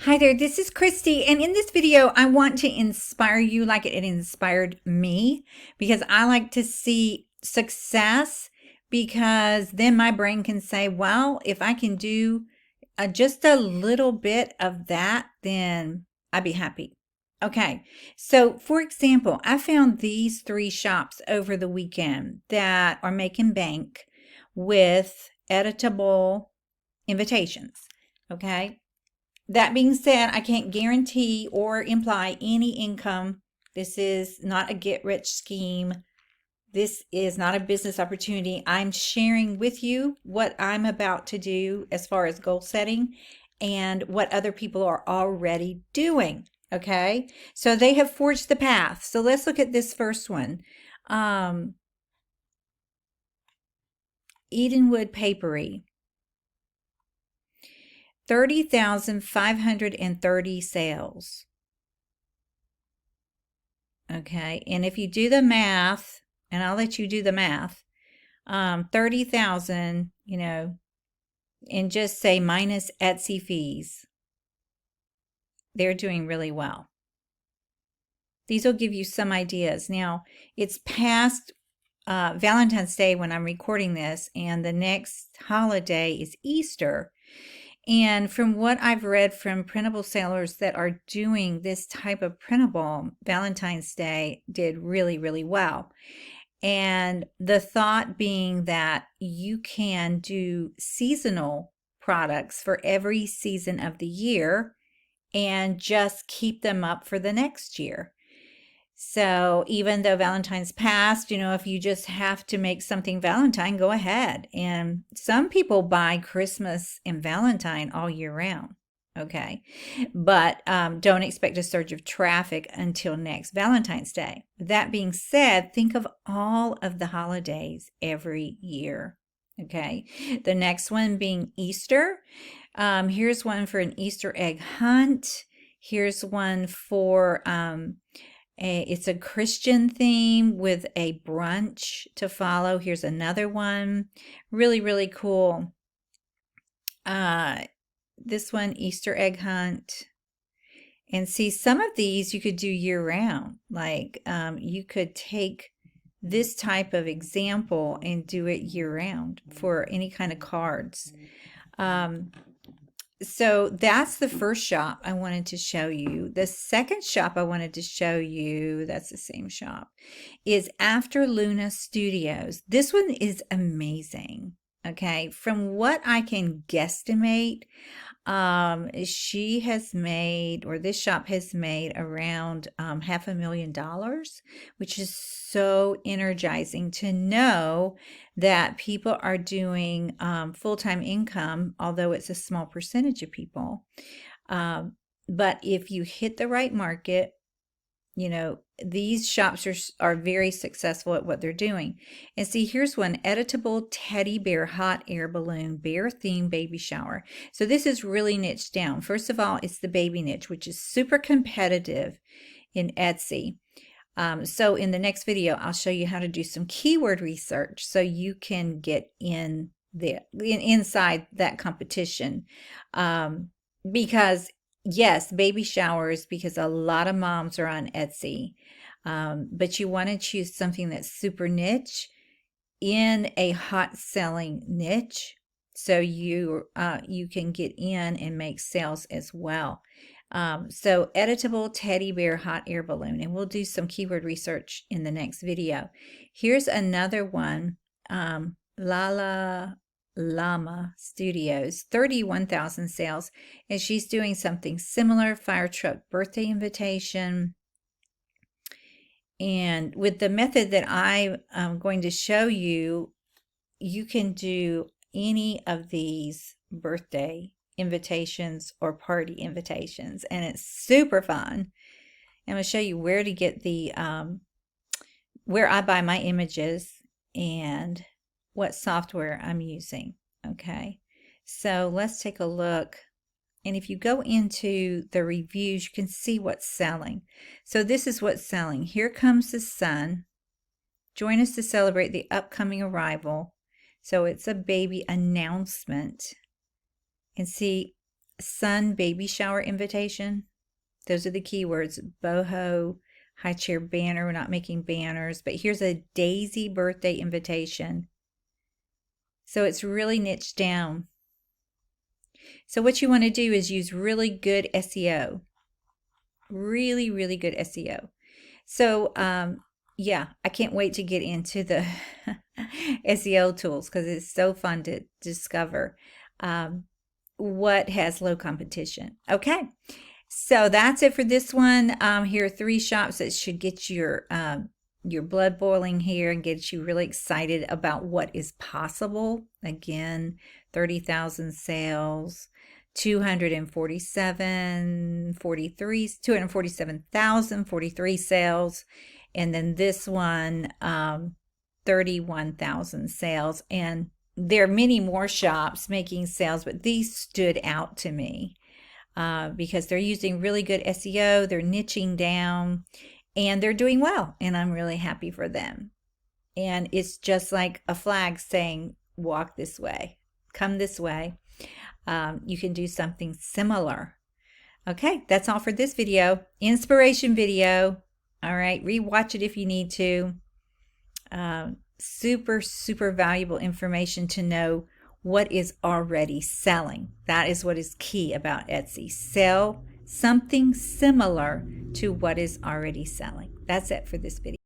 Hi there, this is Christy, and in this video, I want to inspire you like it inspired me because I like to see success because then my brain can say, well, if I can do just a little bit of that, then I'd be happy. Okay, so for example, I found these three shops over the weekend that are making bank with editable invitations. Okay, that being said, I can't guarantee or imply any income. This is not a get rich scheme. This is not a business opportunity. I'm sharing with you what I'm about to do as far as goal setting and what other people are already doing. Okay, so they have forged the path. So let's look at this first one. Edenwood Papery. 30,530 sales. Okay, and if you do the math, and I'll let you do the math, 30,000, and just say minus Etsy fees, they're doing really well. These will give you some ideas. Now, it's past Valentine's Day when I'm recording this, and the next holiday is Easter. And from what I've read from printable sellers that are doing this type of printable, Valentine's Day did really, really well. And the thought being that you can do seasonal products for every season of the year and just keep them up for the next year. So even though Valentine's passed, if you just have to make something Valentine, go ahead. And some people buy Christmas and Valentine all year round. Okay. But don't expect a surge of traffic until next Valentine's Day. That being said, think of all of the holidays every year. Okay. The next one being Easter. Here's one for an Easter egg hunt. Here's one for it's a Christian theme with a brunch to follow. Here's another one. Really, really cool. This one, Easter egg hunt. And see, some of these you could do year round. Like you could take this type of example and do it year round for any kind of cards. So that's the first shop I wanted to show you. The second shop I wanted to show you, that's the same shop, is After Luna Studios. This one is amazing. Okay, from what I can guesstimate, she has made, or this shop has made around $500,000, which is so energizing to know that people are doing full-time income, although it's a small percentage of people. But if you hit the right market, these shops are very successful at what they're doing. And see, here's one, editable teddy bear hot air balloon bear theme baby shower. So this is really niched down. First of all, it's the baby niche, which is super competitive in Etsy. So in the next video, I'll show you how to do some keyword research so you can get inside that competition. Because yes, baby showers, because a lot of moms are on Etsy. But you want to choose something that's super niche in a hot selling niche so you can get in and make sales as well. So editable teddy bear hot air balloon, and we'll do some keyword research in the next video. Here's another one, Lala Llama Studios, 31,000 sales, and she's doing something similar, fire truck birthday invitation. And with the method that I'm going to show you, you can do any of these birthday invitations or party invitations, and it's super fun. I'm going to show you where to get the where I buy my images and what software I'm using. Okay, so let's take a look. And if you go into the reviews, you can see what's selling. So this is what's selling. Here comes the sun. Join us to celebrate the upcoming arrival. So it's a baby announcement. And see, sun baby shower invitation. Those are the keywords. Boho, high chair banner. We're not making banners, but here's a daisy birthday invitation. So it's really niched down. So what you want to do is use really good SEO. Really, really good SEO. So, yeah, I can't wait to get into the SEO tools because it's so fun to discover what has low competition. Okay, so that's it for this one. Here are 3 shops that should get your blood boiling here and get you really excited about what is possible. Again, 30,000 sales. 247,043 sales, and then this one 31,000 sales. And there are many more shops making sales, but these stood out to me because they're using really good SEO, they're niching down, and they're doing well, and I'm really happy for them. And it's just like a flag saying, walk this way, come this way. You can do something similar. Okay, that's all for this video. Inspiration video. All right, rewatch it if you need to. Super, super valuable information to know what is already selling. That is what is key about Etsy. Sell something similar to what is already selling. That's it for this video.